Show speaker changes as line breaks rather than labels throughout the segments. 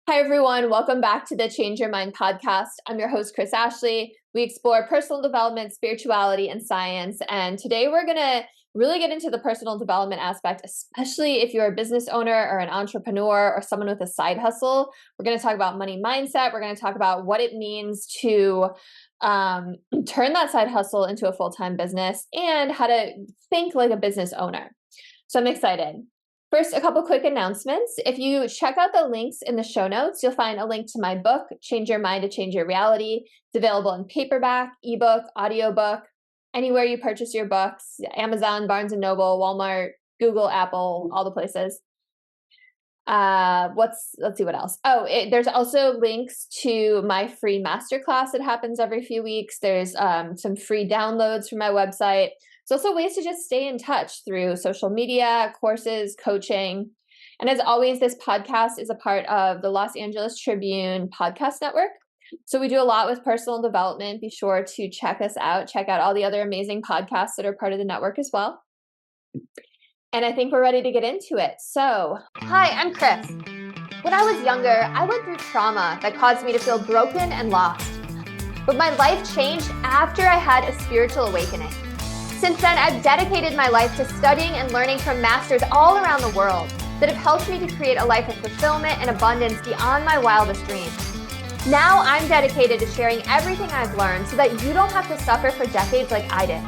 Hi, everyone. Welcome back to the Change Your Mind podcast. I'm your host, Kris Ashley. We explore personal development, spirituality, and science. And today we're going to really get into the personal development aspect, especially if you're a business owner or an entrepreneur or someone with a side hustle. We're going to talk about money mindset. We're going to talk about what it means to turn that side hustle into a full-time business and how to think like a business owner. So I'm excited. First, a couple quick announcements. If you check out the links in the show notes, you'll find a link to my book, Change Your Mind to Change Your Reality. It's available in paperback, ebook, audiobook, anywhere you purchase your books, Amazon, Barnes & Noble, Walmart, Google, Apple, all the places. Let's see what else. There's also links to my free masterclass that happens every few weeks. There's some free downloads from my website. There's also ways to just stay in touch through social media, courses, coaching. And as always, this podcast is a part of the Los Angeles Tribune podcast network. So we do a lot with personal development. Be sure to check us out. Check out all the other amazing podcasts that are part of the network as well. And I think we're ready to get into it. So, hi, I'm Kris. When I was younger, I went through trauma that caused me to feel broken and lost. But my life changed after I had a spiritual awakening. Since then, I've dedicated my life to studying and learning from masters all around the world that have helped me to create a life of fulfillment and abundance beyond my wildest dreams. Now I'm dedicated to sharing everything I've learned so that you don't have to suffer for decades like I did.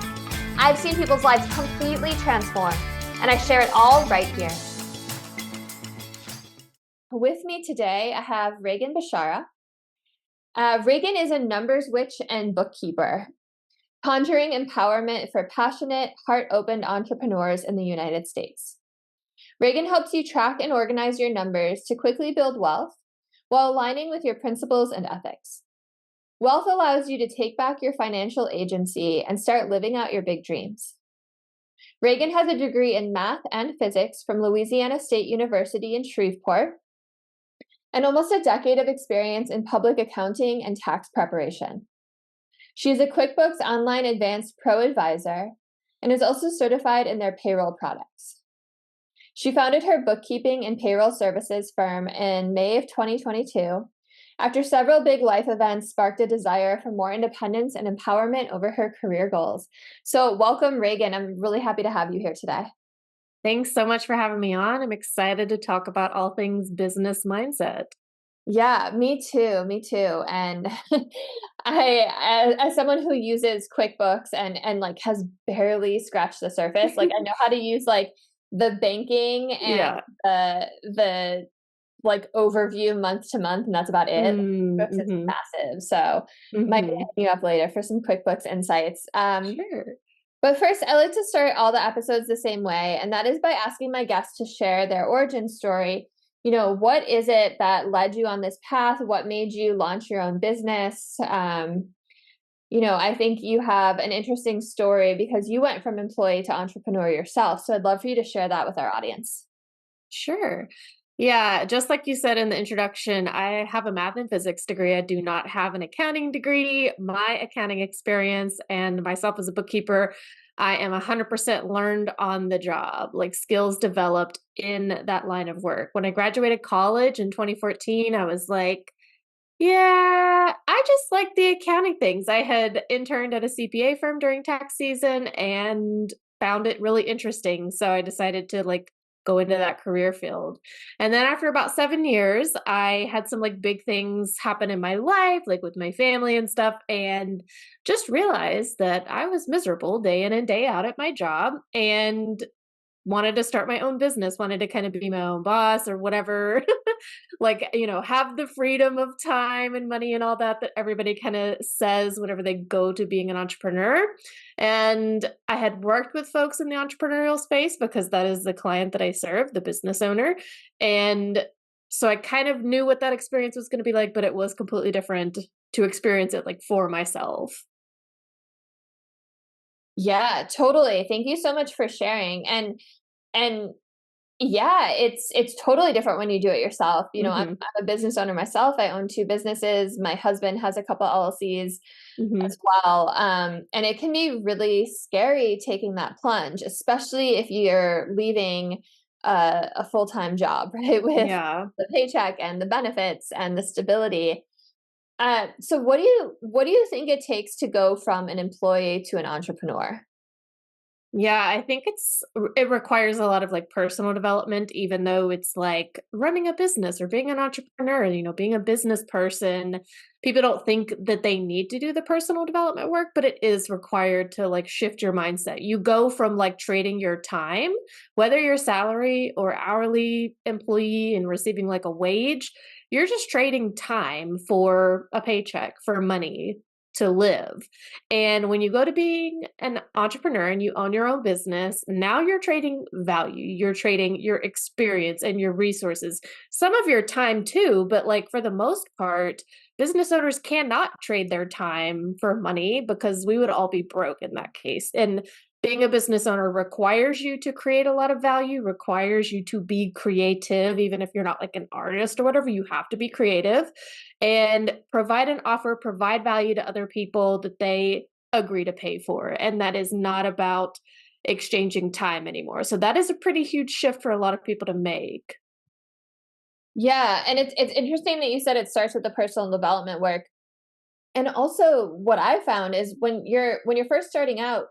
I've seen people's lives completely transformed, and I share it all right here. With me today, I have Regan Bashara. Regan is a numbers witch and bookkeeper, conjuring empowerment for passionate, heart-opened entrepreneurs in the United States. Regan helps you track and organize your numbers to quickly build wealth while aligning with your principles and ethics. Wealth allows you to take back your financial agency and start living out your big dreams. Regan has a degree in math and physics from Louisiana State University in Shreveport, and almost a decade of experience in public accounting and tax preparation. She is a QuickBooks Online Advanced ProAdvisor and is also certified in their payroll products. She founded her bookkeeping and payroll services firm in May of 2022 after several big life events sparked a desire for more independence and empowerment over her career goals. So welcome, Regan. I'm really happy to have you here today.
Thanks so much for having me on. I'm excited to talk about all things business mindset.
Yeah, me too. And as someone who uses QuickBooks and like has barely scratched the surface, like I know how to use like the banking and the like overview month to month, and that's about it. QuickBooks is massive. So might hit you up later for some QuickBooks insights.
Sure.
But first, I like to start all the episodes the same way, and that is by asking my guests to share their origin story. You know, what is it that led you on this path? What made you launch your own business? I think you have an interesting story because you went from employee to entrepreneur yourself. So I'd love for you to share that with our audience.
Sure. Yeah, just like you said in the introduction, I have a math and physics degree. I do not have an accounting degree. My accounting experience and myself as a bookkeeper, I am 100% learned on the job, like skills developed in that line of work. When I graduated college in 2014, I was like, yeah, I just like the accounting things. I had interned at a CPA firm during tax season and found it really interesting. So I decided to go into that career field. And then after about 7 years, I had some big things happen in my life, like with my family and stuff, and just realized that I was miserable day in and day out at my job and wanted to start my own business, wanted to kind of be my own boss or whatever, have the freedom of time and money and all that everybody kind of says whenever they go to being an entrepreneur. And I had worked with folks in the entrepreneurial space because that is the client that I serve, the business owner. And so I kind of knew what that experience was going to be like, but it was completely different to experience it for myself.
Yeah, totally. Thank you so much for sharing. And yeah, it's totally different when you do it yourself. I'm a business owner myself. I own 2 businesses. My husband has a couple LLCs as well. And it can be really scary taking that plunge, especially if you're leaving a full-time job, right? With
Yeah.
the paycheck and the benefits and the stability. So what do you think it takes to go from an employee to an entrepreneur?
Yeah, I think it requires a lot of like personal development, even though it's like running a business or being an entrepreneur, being a business person. People don't think that they need to do the personal development work, but it is required to like shift your mindset. You go from like trading your time, whether you're salary or hourly employee and receiving like a wage, you're just trading time for a paycheck, for money to live. And when you go to being an entrepreneur and you own your own business, now you're trading value. You're trading your experience and your resources, some of your time too. But like for the most part, business owners cannot trade their time for money because we would all be broke in that case. And being a business owner requires you to create a lot of value, requires you to be creative. Even if you're not like an artist or whatever, you have to be creative and provide an offer, provide value to other people that they agree to pay for. And that is not about exchanging time anymore. So that is a pretty huge shift for a lot of people to make.
Yeah, and it's interesting that you said it starts with the personal development work. And also what I found is when you're first starting out,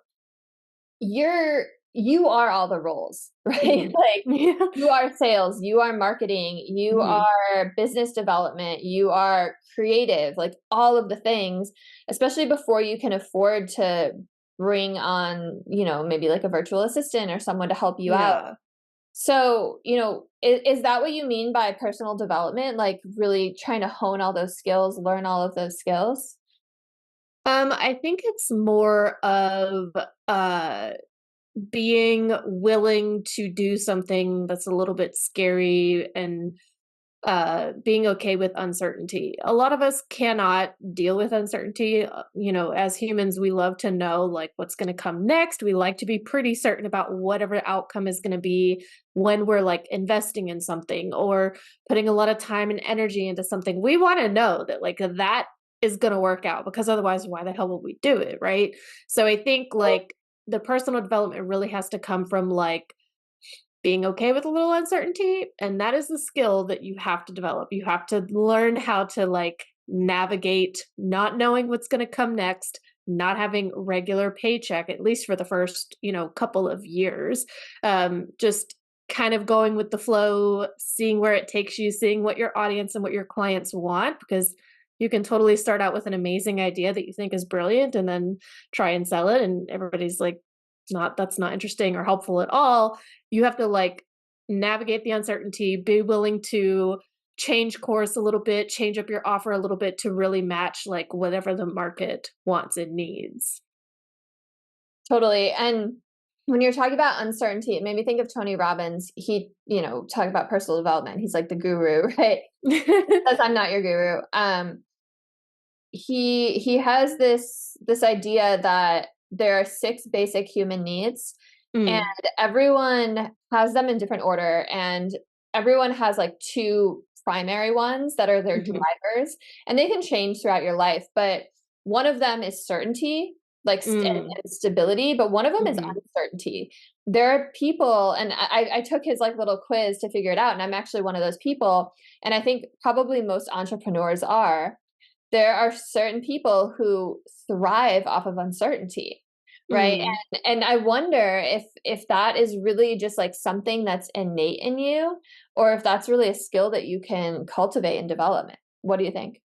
you are all the roles, right?
Mhm.
Like
Yeah.
you are sales, you are marketing, you
Mhm.
are business development, you are creative, like all of the things, especially before you can afford to bring on, maybe like a virtual assistant or someone to help you out.
Yeah.
So, is that what you mean by personal development? Like really trying to hone all those skills, learn all of those skills?
I think it's more of uh being willing to do something that's a little bit scary and being okay with uncertainty. A lot of us cannot deal with uncertainty. As humans, we love to know like what's going to come next. We like to be pretty certain about whatever outcome is going to be when we're like investing in something or putting a lot of time and energy into something. We want to know that like that is going to work out because otherwise, why the hell would we do it? Right. So I think like the personal development really has to come from like being okay with a little uncertainty, and that is the skill that you have to develop. You have to learn how to like navigate not knowing what's going to come next, not having regular paycheck at least for the first, couple of years. Just kind of going with the flow, seeing where it takes you, seeing what your audience and what your clients want because you can totally start out with an amazing idea that you think is brilliant and then try and sell it and everybody's like that's not interesting or helpful at all. You have to like navigate the uncertainty, be willing to change course a little bit, change up your offer a little bit to really match like whatever the market wants and needs.
Totally. And when you're talking about uncertainty, it made me think of Tony Robbins. He, talk about personal development. He's like the guru, right? Says I'm not your guru. He has this idea that there are six basic human needs, and
Mm,
everyone has them in different order, and everyone has like two primary ones that are their
mhm,
drivers, and they can change throughout your life, but one of them is certainty, like
mm,
and stability, but one of them is
mhm.
uncertainty. There are people, and I took his like little quiz to figure it out, and I'm actually one of those people, and I think probably most entrepreneurs are. There are certain people who thrive off of uncertainty, right?
Mm.
And I wonder if that is really just like something that's innate in you, or if that's really a skill that you can cultivate and develop. What do you think?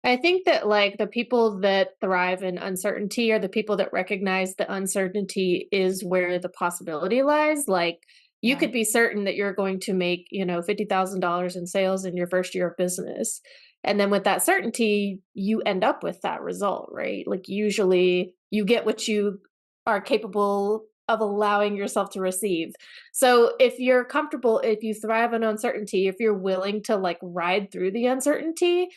I think that like the people that thrive in uncertainty are the people that recognize that uncertainty is where the possibility lies. Like you
Yeah.
could be certain that you're going to make, $50,000 in sales in your first year of business. And then with that certainty, you end up with that result, right? Like usually you get what you are capable of allowing yourself to receive. So if you're comfortable, if you thrive in uncertainty, if you're willing to like ride through the uncertainty,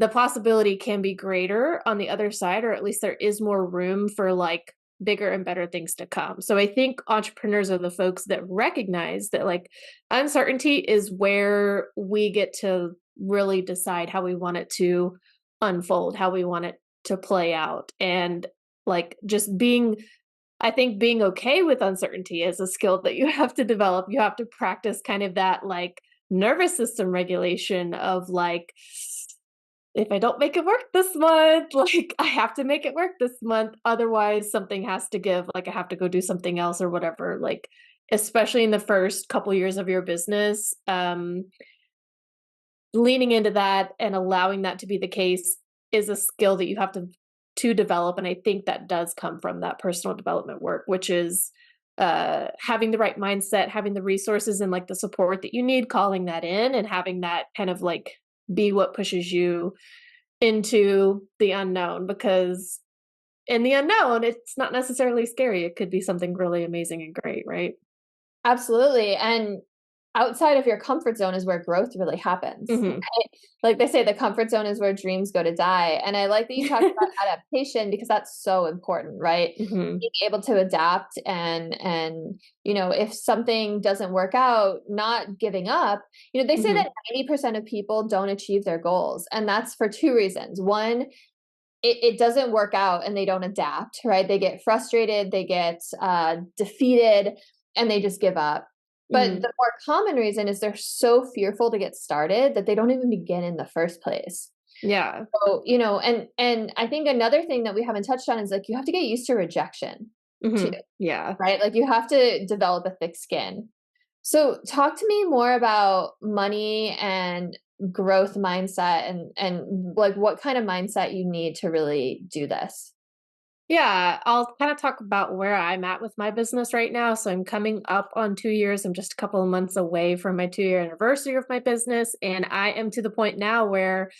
the possibility can be greater on the other side, or at least there is more room for like bigger and better things to come. So I think entrepreneurs are the folks that recognize that like uncertainty is where we get to really decide how we want it to unfold, how we want it to play out. And like just being I think being okay with uncertainty is a skill that you have to develop. You have to practice kind of that like nervous system regulation of like, if I don't make it work this month, like I have to make it work this month. Otherwise, something has to give. Like I have to go do something else or whatever. Like, especially in the first couple years of your business, leaning into that and allowing that to be the case is a skill that you have to develop. And I think that does come from that personal development work, which is having the right mindset, having the resources and like the support that you need, calling that in and having that kind of like be what pushes you into the unknown, because in the unknown, it's not necessarily scary. It could be something really amazing and great, right?
Absolutely. And outside of your comfort zone is where growth really happens.
Hmm.
Right? Like they say, the comfort zone is where dreams go to die. And I like that you talked about adaptation because that's so important, right?
Hmm.
Being able to adapt and if something doesn't work out, not giving up. They say
Hmm.
that 90% of people don't achieve their goals. And that's for two reasons. One, it doesn't work out and they don't adapt, right? They get frustrated, they get defeated, and they just give up. But
Hmm.
the more common reason is they're so fearful to get started that they don't even begin in the first place.
Yeah.
So, and I think another thing that we haven't touched on is like you have to get used to rejection too,
Hmm. Yeah.
right? Like you have to develop a thick skin. So talk to me more about money and growth mindset and like what kind of mindset you need to really do this.
Yeah, I'll kind of talk about where I'm at with my business right now. So I'm coming up on 2 years. I'm just a couple of months away from my 2 year anniversary of my business. And I am to the point now where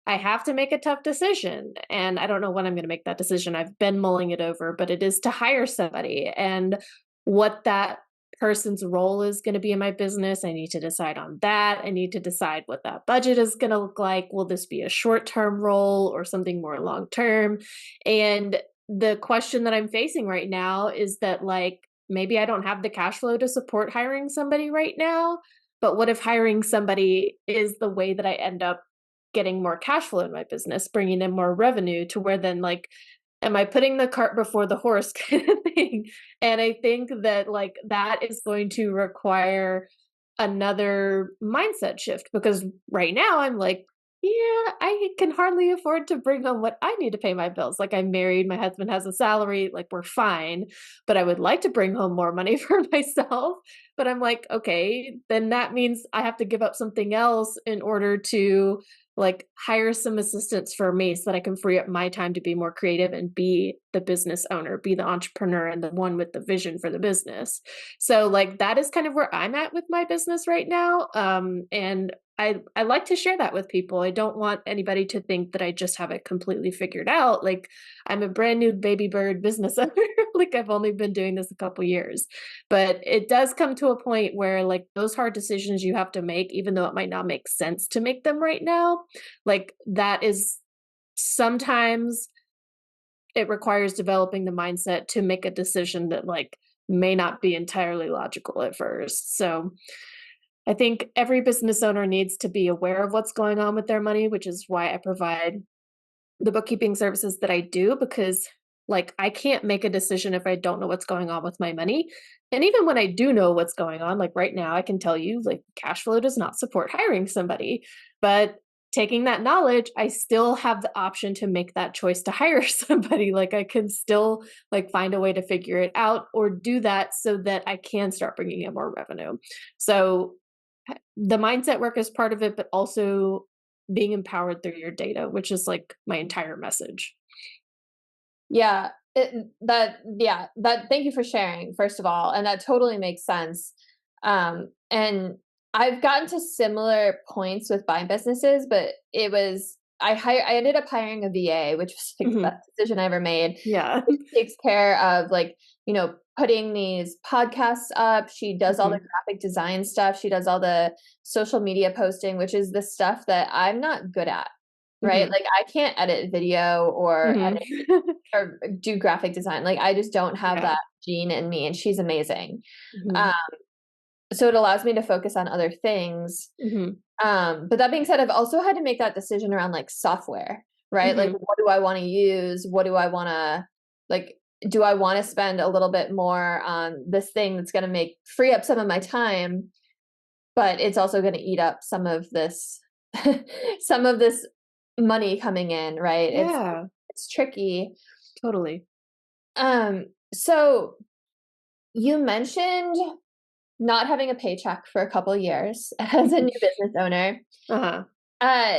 I have to make a tough decision. And I don't know when I'm going to make that decision. I've been mulling it over, but it is to hire somebody. And what that person's role is going to be in my business, I need to decide on that. I need to decide what that budget is going to look like. Will this be a short term role or something more long term? And the question that I'm facing right now is that, like, maybe I don't have the cash flow to support hiring somebody right now, but what if hiring somebody is the way that I end up getting more cash flow in my business, bringing in more revenue to where then, like, am I putting the cart before the horse kind of thing? And I think that, like, that is going to require another mindset shift because right now I'm like, yeah, I can hardly afford to bring home what I need to pay my bills. Like, I'm married, my husband has a salary, like, we're fine, but I would like to bring home more money for myself. But I'm like, okay, then that means I have to give up something else in order to like hire some assistants for me so that I can free up my time to be more creative and be the business owner, be the entrepreneur and the one with the vision for the business. So like that is kind of where I'm at with my business right now. And I like to share that with people. I don't want anybody to think that I just have it completely figured out. Like I'm a brand new baby bird business owner. Like I've only been doing this a couple years. But it does come to a point where like those hard decisions you have to make, even though it might not make sense to make them right now, like that is sometimes it requires developing the mindset to make a decision that like may not be entirely logical at first. So I think every business owner needs to be aware of what's going on with their money, which is why I provide the bookkeeping services that I do, because like I can't make a decision if I don't know what's going on with my money. And even when I do know what's going on, like right now, I can tell you like cash flow does not support hiring somebody. But taking that knowledge, I still have the option to make that choice to hire somebody. Like I can still like find a way to figure it out or do that so that I can start bringing in more revenue. So the mindset work is part of it, but also being empowered through your data, which is like my entire message.
Yeah, that thank you for sharing, first of all, and that totally makes sense. And I've gotten to similar points with my businesses, but I ended up hiring a VA, which was like the
Mhm.
best decision I ever made.
Yeah.
She takes care of like, putting these podcasts up. She does all the
Mhm.
graphic design stuff. She does all the social media posting, which is the stuff that I'm not good at. Right?
Mhm.
Like I can't edit video or
Mhm.
or do graphic design. Like I just don't have
Yeah.
that gene in me, and she's amazing. Um,
Mhm.
so it allows me to focus on other things.
Mhm.
But that being said, I've also had to make that decision around like software, right? Like
Mhm.
what do I want to use? What do I want to like do I want to spend a little bit more on this thing that's going to free up some of my time, but it's also going to eat up some of this, some of this money coming in, right?
Yeah,
It's tricky.
totally.
So you mentioned not having a paycheck for a couple years as a new business owner.
Uh-huh.
Uh,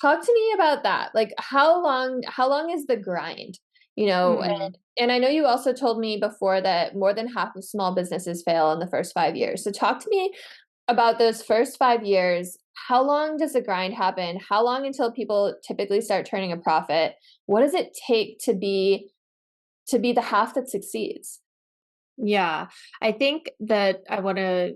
Talk to me about that. Like how long is the grind? You know,
Mm.
and I know you also told me before that more than half of small businesses fail in the first 5 years. So talk to me about those first 5 years. How long does the grind happen? How long until people typically start turning a profit? What does it take to be the half that succeeds?
Yeah, I think that I want to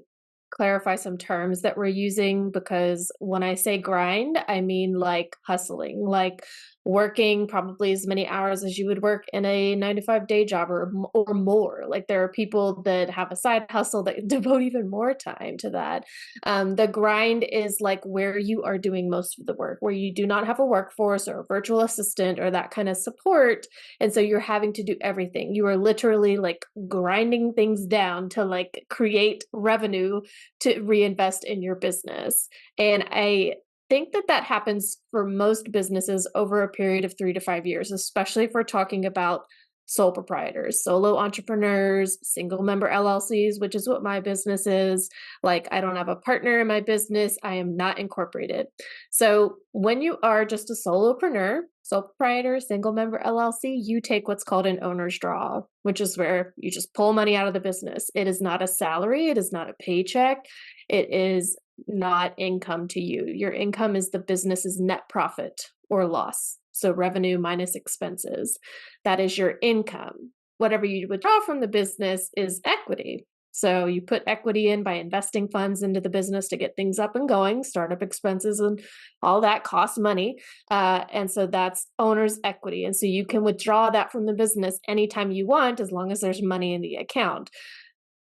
clarify some terms that we're using because when I say grind, I mean like hustling, like working probably as many hours as you would work in a 9 to 5 day job or more. Like there are people that have a side hustle that devote even more time to that. The grind is like where you are doing most of the work, where you do not have a workforce or a virtual assistant or that kind of support. And so you're having to do everything. You are literally like grinding things down to like create revenue to reinvest in your business. And I think that that happens for most businesses over a period of 3 to 5 years, especially if we're talking about sole proprietors, solo entrepreneurs, single member LLCs, which is what my business is. Like, I don't have a partner in my business, I am not incorporated. So, when you are just a solopreneur, sole proprietor, single member LLC, you take what's called an owner's draw, which is where you just pull money out of the business. It is not a salary, it is not a paycheck, it is not income to you. Your income is the business's net profit or loss. So revenue minus expenses. That is your income. Whatever you withdraw from the business is equity. So you put equity in by investing funds into the business to get things up and going, startup expenses and all that costs money. And so that's owner's equity. And so you can withdraw that from the business anytime you want, as long as there's money in the account.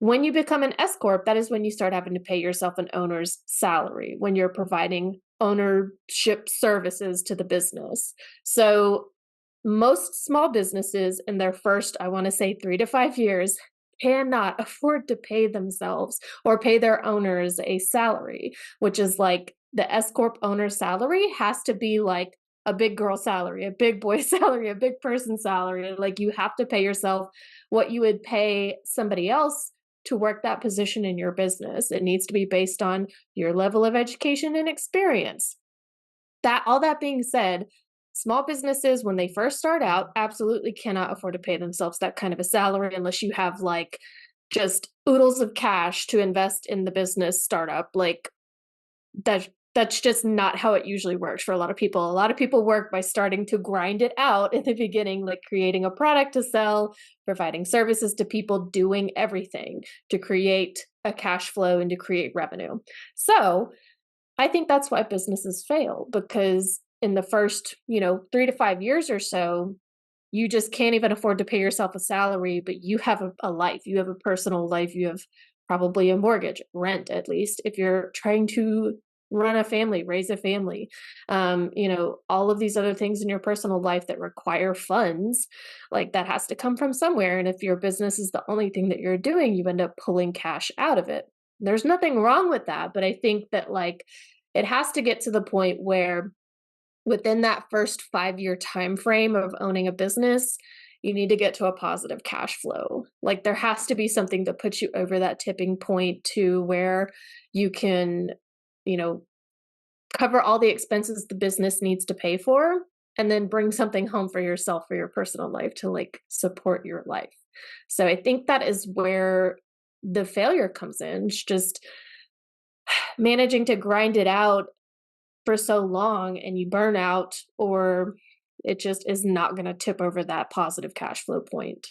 When you become an S Corp, that is when you start having to pay yourself an owner's salary, when you're providing ownership services to the business. So most small businesses in their first, I want to say 3 to 5 years, cannot afford to pay themselves or pay their owners a salary, which is like the S Corp owner salary has to be like a big girl salary, a big boy salary, a big person salary. Like you have to pay yourself what you would pay somebody else to work that position in your business. It needs to be based on your level of education and experience. That all that being said, small businesses when they first start out absolutely cannot afford to pay themselves that kind of a salary unless you have like just oodles of cash to invest in the business startup. Like that's just not how it usually works for a lot of people. A lot of people work by starting to grind it out in the beginning, like creating a product to sell, providing services to people, doing everything to create a cash flow and to create revenue. So I think that's why businesses fail because in the first, 3 to 5 years or so, you just can't even afford to pay yourself a salary, but you have a life, you have a personal life, you have probably a mortgage, rent at least, if you're trying to run a family, raise a family, all of these other things in your personal life that require funds, like that has to come from somewhere. And if your business is the only thing that you're doing, you end up pulling cash out of it. There's nothing wrong with that, but I think that like it has to get to the point where within that first 5 year time frame of owning a business, you need to get to a positive cash flow. Like there has to be something that puts you over that tipping point to where you can, you know, cover all the expenses the business needs to pay for and then bring something home for yourself for your personal life to like support your life. So I think that is where the failure comes in. It's just managing to grind it out for so long and you burn out or it just is not going to tip over that positive cash flow point.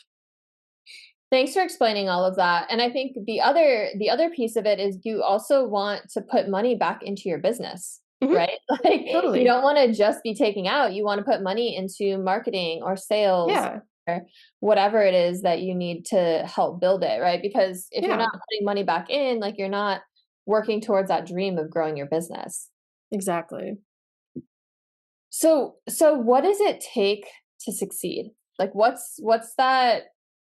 Thanks for explaining all of that. And I think the other piece of it is you also want to put money back into your business,
Mhm,
right? Like you
totally.
don't want to just be taking out, you want to put money into marketing or sales
Yeah.
or whatever it is that you need to help build it, right? Because if you're
Yeah,
not putting money back in, like you're not working towards that dream of growing your business.
exactly.
So what does it take to succeed? Like what's that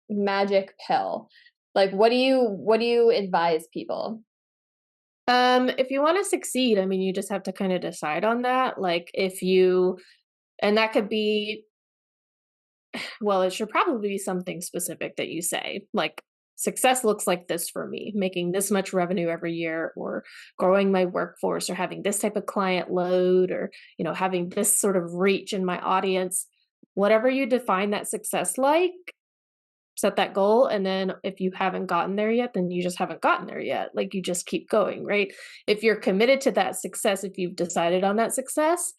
magic pill? Like what do you advise people?
If you want to succeed, I mean, you just have to kind of decide on that. Like if you, and that could be, well, it should probably be something specific that you say, like success looks like this for me, making this much revenue every year, or growing my workforce, or having this type of client load, or, having this sort of reach in my audience. Whatever you define that success like, set that goal. And then if you haven't gotten there yet, then you just haven't gotten there yet. Like you just keep going, right? If you're committed to that success, if you've decided on that success,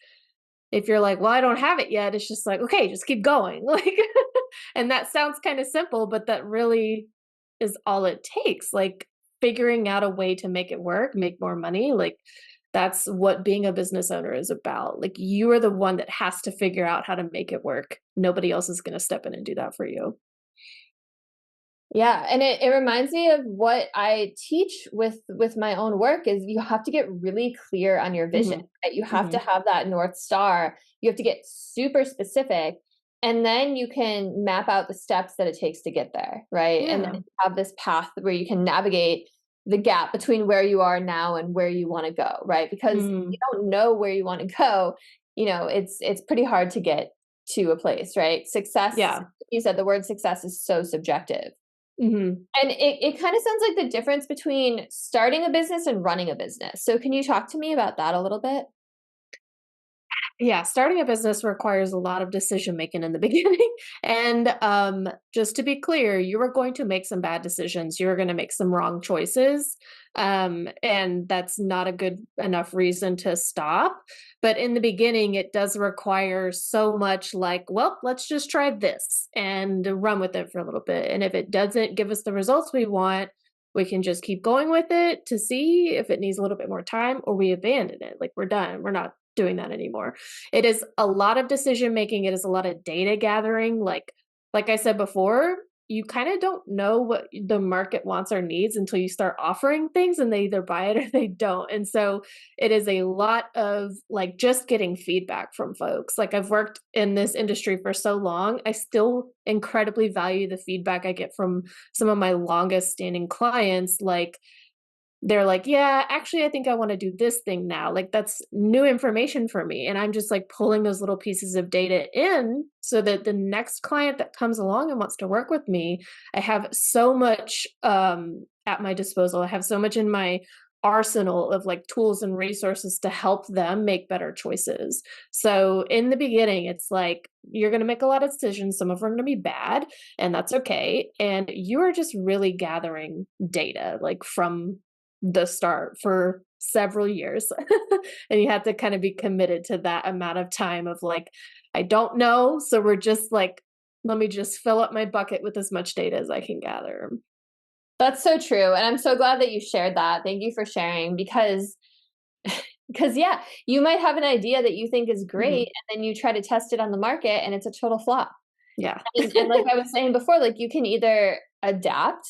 if you're like, well, I don't have it yet, it's just like, okay, just keep going. Like, and that sounds kind of simple, but that really is all it takes. Like figuring out a way to make it work, make more money. Like that's what being a business owner is about. Like you are the one that has to figure out how to make it work. Nobody else is going to step in and do that for you.
Yeah, and it reminds me of what I teach with my own work is you have to get really clear on your vision,
Hmm.
right? You have to
Hmm.
have that North Star. You have to get super specific, and then you can map out the steps that it takes to get there, right? And then
Yeah.
you have this path where you can navigate the gap between where you are now and where you want to go, right? Because if
Mm.
you don't know where you want to go, it's pretty hard to get to a place, right? Success,
Yeah.
you said the word success is so subjective.
Hmm.
And it kind of sounds like the difference between starting a business and running a business. So can you talk to me about that a little bit?
Yeah, starting a business requires a lot of decision making in the beginning. And just to be clear, you are going to make some bad decisions. You're going to make some wrong choices. And that's not a good enough reason to stop. But in the beginning, it does require so much like, well, let's just try this and run with it for a little bit. And if it doesn't give us the results we want, we can just keep going with it to see if it needs a little bit more time, or we abandon it. Like we're done. We're not doing that anymore. It is a lot of decision making. It is a lot of data gathering. Like I said before, you kind of don't know what the market wants or needs until you start offering things and they either buy it or they don't. And so it is a lot of like just getting feedback from folks. Like I've worked in this industry for so long, I still incredibly value the feedback I get from some of my longest standing clients. Like they're like, yeah, actually, I think I want to do this thing now. Like, that's new information for me. And I'm just like pulling those little pieces of data in so that the next client that comes along and wants to work with me, I have so much at my disposal. I have so much in my arsenal of like tools and resources to help them make better choices. So in the beginning, it's like you're going to make a lot of decisions. Some of them are going to be bad, and that's okay. And you are just really gathering data like from the start for several years. And you have to kind of be committed to that amount of time of like, I don't know. So we're just like, let me just fill up my bucket with as much data as I can gather.
That's so true. And I'm so glad that you shared that. Thank you for sharing because yeah, you might have an idea that you think is great
Hmm.
and then you try to test it on the market and it's a total flop.
Yeah.
And like I was saying before, like you can either adapt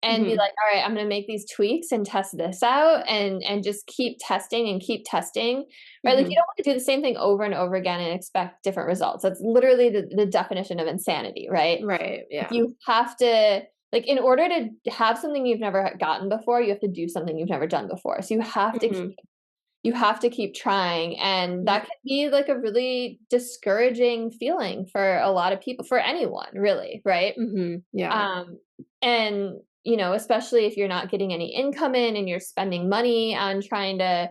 and be
Hmm.
like, all right, I'm going to make these tweaks and test this out and just keep testing and keep testing, right? Like you
Hmm.
don't want to do the same thing over and over again and expect different results. That's literally the definition of insanity, right?
Right.
Like
Yeah.
you have to, like, in order to have something you've never gotten before, you have to do something you've never done before. So
Hmm.
you have to keep trying, and
Yeah.
that can be like a really discouraging feeling for a lot of people, for anyone, really, right?
Yeah.
Um, and especially if you're not getting any income in and you're spending money on trying to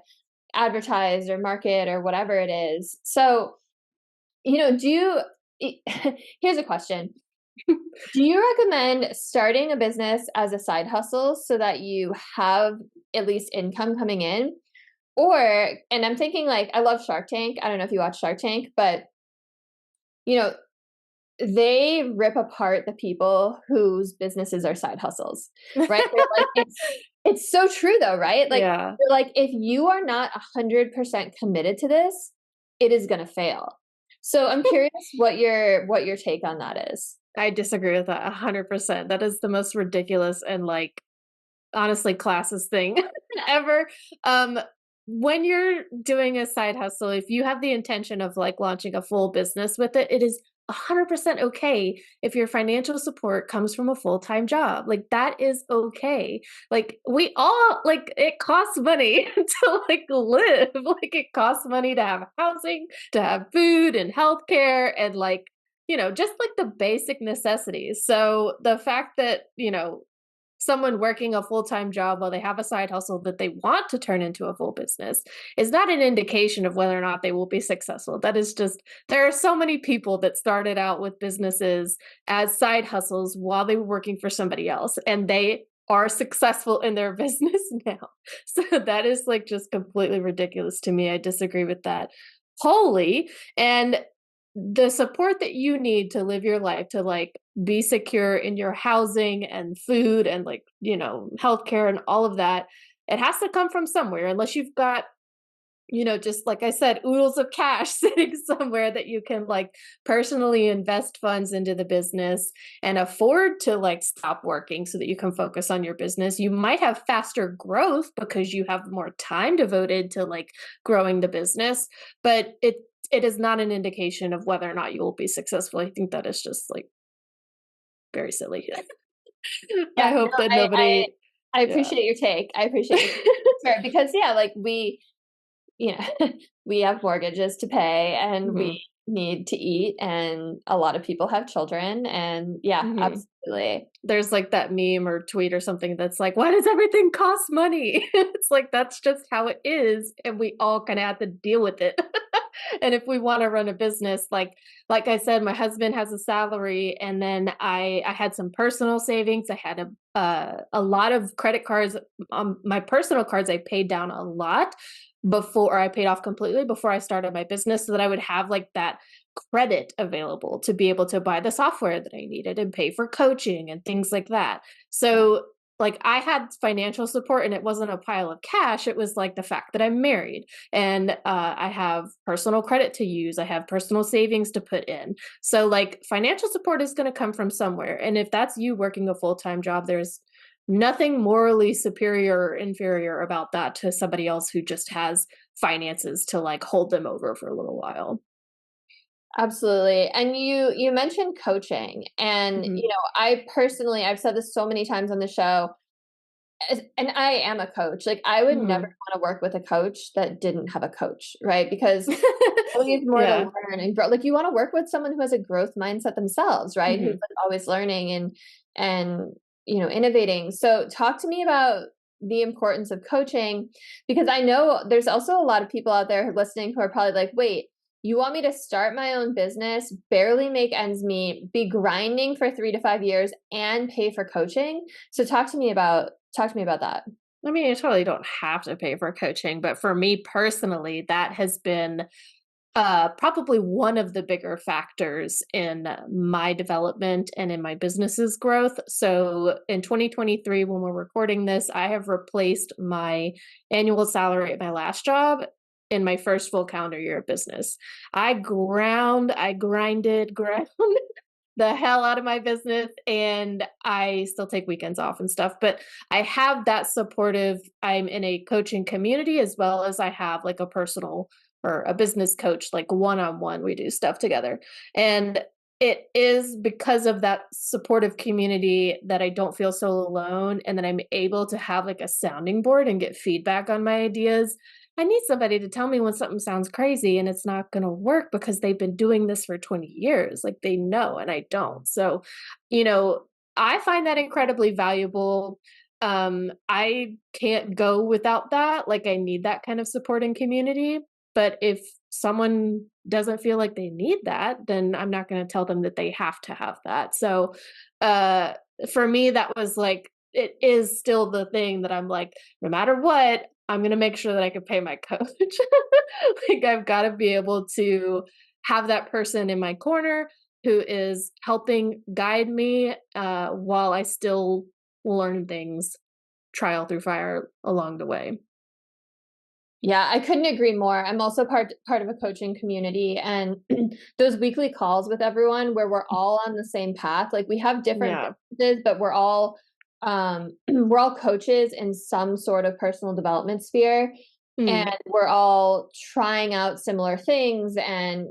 advertise or market or whatever it is. So, do you here's a question. Do you recommend starting a business as a side hustle so that you have at least income coming in? Or, and I'm thinking like, I love Shark Tank. I don't know if you watch Shark Tank, but you know, they rip apart the people whose businesses are side hustles, right? They're like, it's so true though, right? Like,
Yeah.
they're like, if you are not 100% committed to this, it is going to fail. So I'm curious what your take on that is.
I disagree with that 100%. That is the most ridiculous and like honestly classist thing ever. Um, when you're doing a side hustle, if you have the intention of like launching a full business with it, it is 100% okay if your financial support comes from a full-time job. Like that is okay. Like we all like it costs money to like live. Like it costs money to have housing, to have food and healthcare and like, just like the basic necessities. So the fact that, someone working a full-time job while they have a side hustle that they want to turn into a full business is not an indication of whether or not they will be successful. That is just, there are so many people that started out with businesses as side hustles while they were working for somebody else, and they are successful in their business now. So that is like just completely ridiculous to me. I disagree with that wholly. And the support that you need to live your life, to like be secure in your housing and food and like, healthcare and all of that, it has to come from somewhere, unless you've got, just like I said, oodles of cash sitting somewhere that you can like personally invest funds into the business and afford to like stop working so that you can focus on your business. You might have faster growth because you have more time devoted to like growing the business, but it is not an indication of whether or not you will be successful. I think that is just like very silly. I
Yeah, no,
hope that
I
nobody,
I
yeah.
appreciate your take. I appreciate your take. Sure, because yeah, like you know, we have mortgages to pay and
Mhm,
we need to eat, and a lot of people have children, and yeah,
mhm.
absolutely.
There's like that meme or tweet or something that's like, "Why does everything cost money?" It's like that's just how it is, and we all kind of have to deal with it. And if we want to run a business, like I said, my husband has a salary, and then I had some personal savings. I had a lot of credit cards. My personal cards I paid down a lot before I paid off completely before I started my business, so that I would have like that credit available to be able to buy the software that I needed and pay for coaching and things like that.
Yeah.
So, like, I had financial support and it wasn't a pile of cash. It was like the fact that I'm married and I have personal credit to use, I have personal savings to put in. So, like, financial support is going to come from somewhere. And if that's you working a full time job, there's nothing morally superior or inferior about that to somebody else who just has finances to like hold them over for a little while.
Absolutely. And you mentioned coaching, and
Mhm.
I personally, I've said this so many times on the show, and I am a coach. Like I would never
Mhm.
want to work with a coach that didn't have a coach, right? Because always more to
Yeah.
learn and grow. Like you want to work with someone who has a growth mindset themselves, right? Who's
Mhm.
like always learning and innovating. So talk to me about the importance of coaching, because I know there's also a lot of people out there listening who are probably like, wait, you want me to start my own business, barely make ends meet, be grinding for 3 to 5 years and pay for coaching? So talk to me about that.
I mean, you totally don't have to pay for coaching, but for me personally, that has been probably one of the bigger factors in my development and in my business's growth. So in 2023, when we're recording this, I have replaced my annual salary at my last job in my first full calendar year of business. I grinded, ground the hell out of my business, and I still take weekends off and stuff, but I have that supportive, I'm in a coaching community as well as I have like a personal or a business coach, like one-on-one, we do stuff together. And it is because of that supportive community that I don't feel so alone and that I'm able to have like a sounding board and get feedback on my ideas. I need somebody to tell me when something sounds crazy and it's not going to work because they've been doing this for 20 years. Like they know and I don't. So, you know, I find that incredibly valuable. I can't go without that. Like I need that kind of supporting community. But if someone doesn't feel like they need that, then I'm not going to tell them that they have to have that. So, uh, for me, that was like, it is still the thing that I'm like, no matter what, I'm gonna make sure that I can pay my coach. Like, I've gotta be able to have that person in my corner who is helping guide me, while I still learn things trial through fire along the way.
Yeah, I couldn't agree more. I'm also part of a coaching community, and those weekly calls with everyone where we're all on the same path. Like we have different
Yeah.
businesses, but we're all we're all coaches in some sort of personal development sphere, and
Mm.
we're all trying out similar things, and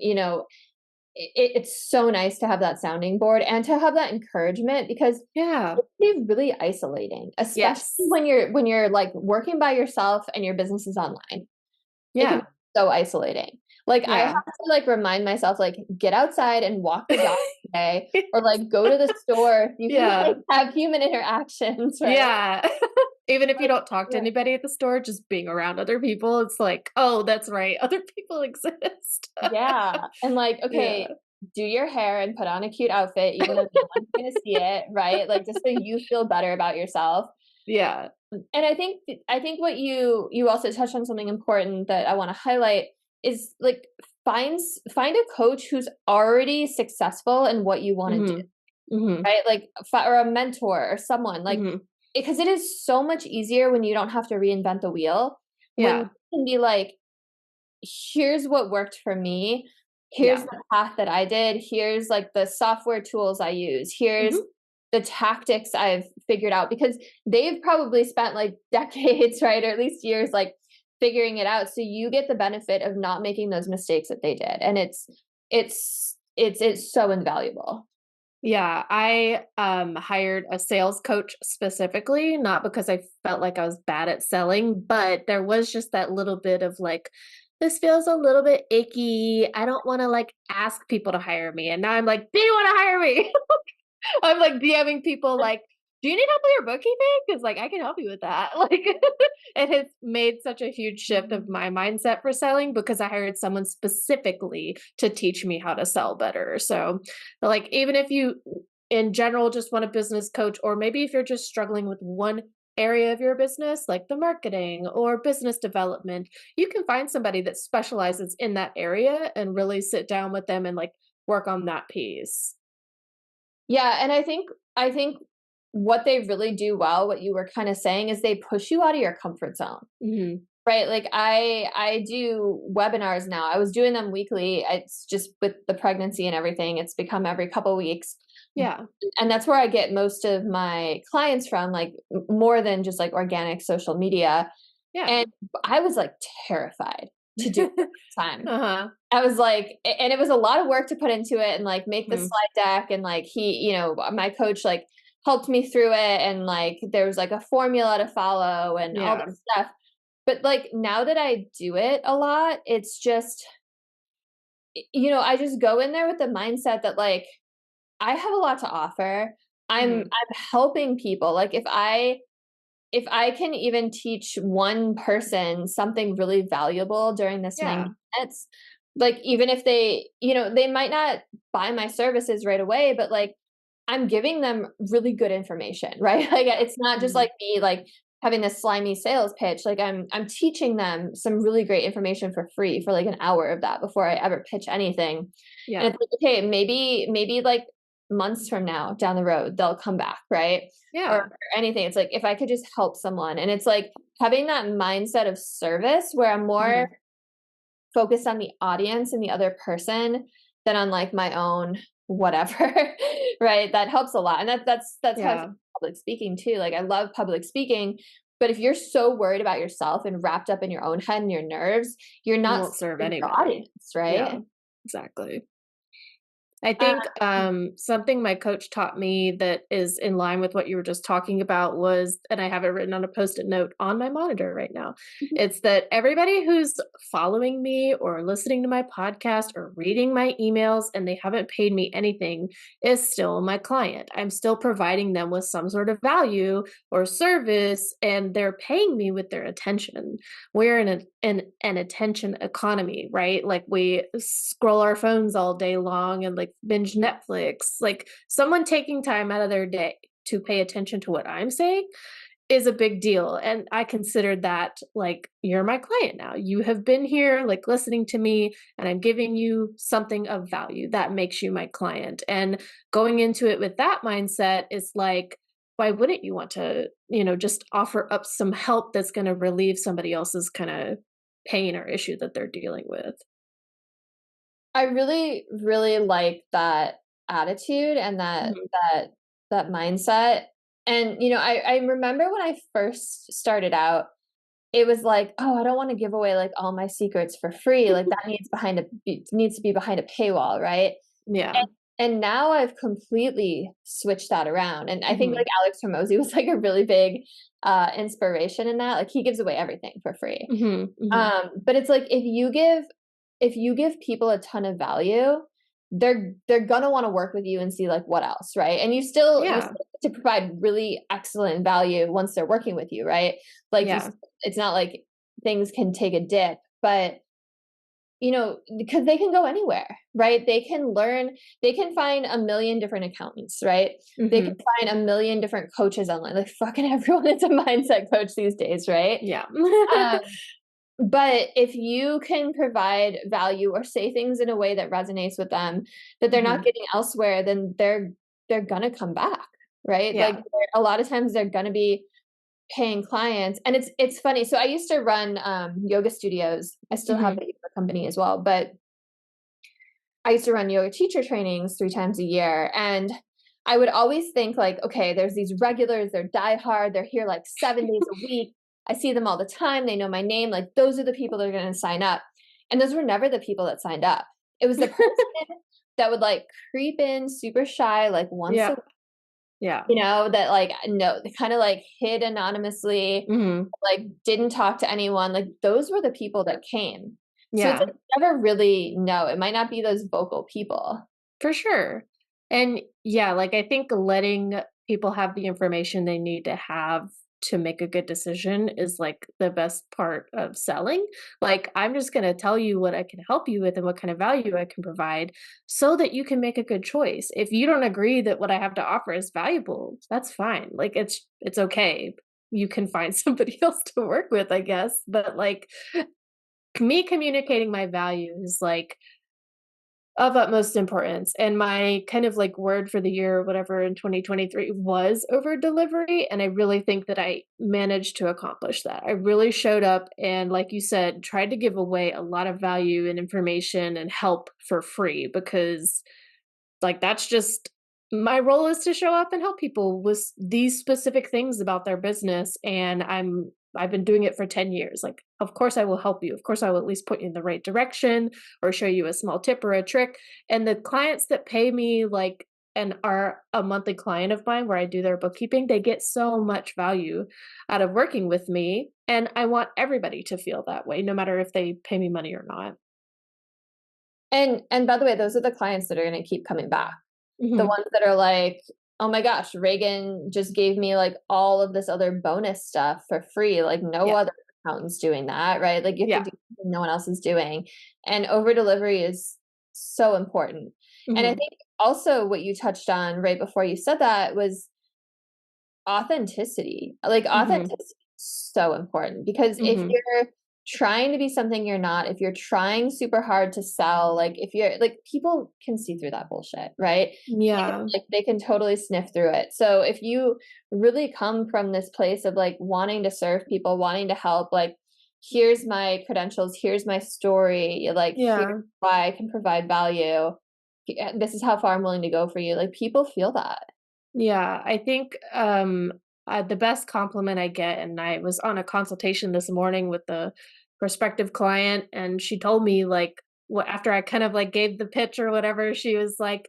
it's so nice to have that sounding board and to have that encouragement, because
Yeah.
it can be really isolating, especially
Yes.
when you're like working by yourself and your business is online. It can be
Yeah.
so isolating. Like, I have
Yeah.
to, like, remind myself, like, get outside and walk the dog today, or, like, go to the store if you can,
Yeah.
like, have human interactions, right?
Yeah. Even if you
Like,
don't talk to
yeah.
anybody at the store, just being around other people, it's like, "Oh, that's right. Other people exist."
Yeah, and, like,
Yeah.
okay, do your hair and put on a cute outfit even though no one's gonna see it, right? Like, just so you feel better about yourself.
Yeah.
And I think what you also touched on something important that I wanna highlight is, like, find a coach who's already successful in what you wanna do,
Mhm. Mhm.
right? Like, or a mentor or someone, like,
Mhm.
because it is so much easier when you don't have to reinvent the wheel, when you
Yeah.
can be like, "Here's what worked for me. Here's
Yeah.
the path that I did. Here's, like, the software tools I use. Here's
Mhm.
the tactics I've figured out," because they've probably spent, like, decades, right, or at least years, like, figuring it out, so you get the benefit of not making those mistakes that they did, and it's so invaluable.
Yeah, I hired a sales coach specifically, not because I felt like I was bad at selling, but there was just that little bit of like, this feels a little bit icky. I don't want to like ask people to hire me. And now I'm like, do you want to hire me? I'm like DMing people like, do you need help with your bookkeeping? Because like I can help you with that. Like it has made such a huge shift of my mindset for selling because I hired someone specifically to teach me how to sell better. So like even if you in general just want a business coach, or maybe if you're just struggling with one area of your business, like the marketing or business development, you can find somebody that specializes in that area and really sit down with them and like work on that piece.
Yeah, and I think what they really do well, what you were kinda saying, is they push you out of your comfort zone.
Mhm.
Right, like, I do webinars now. I was doing them weekly. It's just with the pregnancy and everything, it's become every couple weeks,
Yeah.
and that's where I get most of my clients from, like, more than just, like, organic social media,
Yeah.
and I was, like, terrified to do it this time.
Uh-huh.
I was like, and it was a lot of work to put into it and, like, make the
Mhm.
slide deck, and, like, my coach, like, helped me through it, and, like, there was, like, a formula to follow and all
Yeah.
this stuff. But, like, now that I do it a lot, it's just, I just go in there with the mindset that, like, I have a lot to offer.
Mhm.
I'm helping people. Like, if I can even teach one person something really valuable during this
Yeah.
90 minutes, like, even if they might not buy my services right away, but, like, I'm giving them really good information, right? Like, it's not just
Mhm.
like me, like, having this slimy sales pitch. Like, I'm teaching them some really great information for free for, like, an hour of that before I ever pitch anything. And
Yeah.
it's like, okay, maybe, like, months from now down the road, they'll come back, right? Or
Yeah.
anything. It's like, if I could just help someone, and it's like having that mindset of service where I'm more
Mhm.
focused on the audience and the other person than on, like, my own whatever, right? That helps a lot, and that's how I feel
Yeah.
about public speaking too. Like, I love public speaking, but if you're so worried about yourself and wrapped up in your own head and your nerves, you're
You
not
won't serve
serving your
anybody.
audience, right?
Yeah. Exactly. I
Uh,
think something my coach taught me that is in line with what you were just talking about was, and I have it written on a post it note on my monitor right now.
mhm.
It's that everybody who's following me or listening to my podcast or reading my emails and they haven't paid me anything is still my client. I'm still providing them with some sort of value or service, and they're paying me with their attention. We're in an attention economy, right? Like we scroll our phones all day long and like binge Netflix. Like someone taking time out of their day to pay attention to what I'm saying is a big deal. And I consider that like you're my client now. You have been here like listening to me and I'm giving you something of value that makes you my client. And going into it with that mindset is like, why wouldn't you want to, just offer up some help that's going to relieve somebody else's kind of pain or issue that they're dealing with?
I really, really like that attitude and
Mhm.
that mindset. And I remember when I first started out, it was like, oh, I don't want to give away like all my secrets for free. Like, that needs to be behind a paywall, right?
Yeah.
And now I've completely switched that around. And I think
Mhm.
like Alex Hormozy was like a really big inspiration in that. Like he gives away everything for free.
Mhm. Mhm.
But it's like if you give people a ton of value, they're gonna want to work with you and see like what else, right? And you
Yeah.
still get to provide really excellent value once they're working with you, right? Like
Yeah.
it's not like things can take a dip, but because they can go anywhere, right? They can find a million different accountants, right? They can
Mhm.
find a million different coaches online. Like fucking everyone is a mindset coach these days, right?
Yeah.
Um, but if you can provide value or say things in a way that resonates with them that they're not
Mhm.
getting elsewhere, then they're gonna come back, right? Like
Yeah.
a lot of times they're gonna be paying clients. And it's funny. So I used to run yoga studios. I still have
Mhm.
a yoga company as well, but I used to run yoga teacher trainings 3 times a year. And I would always think like, okay, there's these regulars, they're diehard, they're here like 7 days a week. I see them all the time. They know my name. Like those are the people that are going to sign up. And those were never the people that signed up. It was the person that would like creep in super shy, like once a
Yeah.
week,
Yeah.
that like, no, they kind of like hid anonymously,
Mhm.
like didn't talk to anyone. Like those were the people that came. So it's
Yeah.
like never really know. It might not be those vocal people.
For sure. And yeah, like I think letting people have the information they need to have to make a good decision is like the best part of selling. Like, I'm just going to tell you what I can help you with and what kind of value I can provide so that you can make a good choice. If you don't agree that what I have to offer is valuable, that's fine. Like it's okay. You can find somebody else to work with, I guess. But like me communicating my value is like of utmost importance, and my kind of like word for the year or whatever in 2023 was over delivery, and I really think that I managed to accomplish that. I really showed up and, like you said, tried to give away a lot of value and information and help for free because like that's just my role is to show up and help people with these specific things about their business, and I've been doing it for 10 years. Like, of course I will help you. Of course I will at least put you in the right direction or show you a small tip or a trick. And the clients that pay me like and are a monthly client of mine where I do their bookkeeping, they get so much value out of working with me, and I want everybody to feel that way no matter if they pay me money or not.
And by the way, those are the clients that are going to keep coming back. The
Mhm.
ones that are like, "Oh my gosh, Reagan just gave me like all of this other bonus stuff for free. Like no
Yeah.
other accountant's doing that, right? Like you have
Yeah.
to do something no one else is doing." And over delivery is so important. And I
Mhm.
think also what you touched on right before you said that was authenticity. Like
Mhm.
authenticity is so important because if
Mhm.
you're trying to be something you're not, if you're trying super hard to sell, like if you're like people can see through that bullshit, right?
Yeah.
They can totally sniff through it. So if you really come from this place of like wanting to serve people, wanting to help, like here's my credentials, here's my story, like here's
Yeah.
why I can provide value. This is how far I'm willing to go for you. Like people feel that.
Yeah, I think the best compliment I get, and I was on a consultation this morning with the prospective client, and she told me like what after I kind of like gave the pitch or whatever, she was like,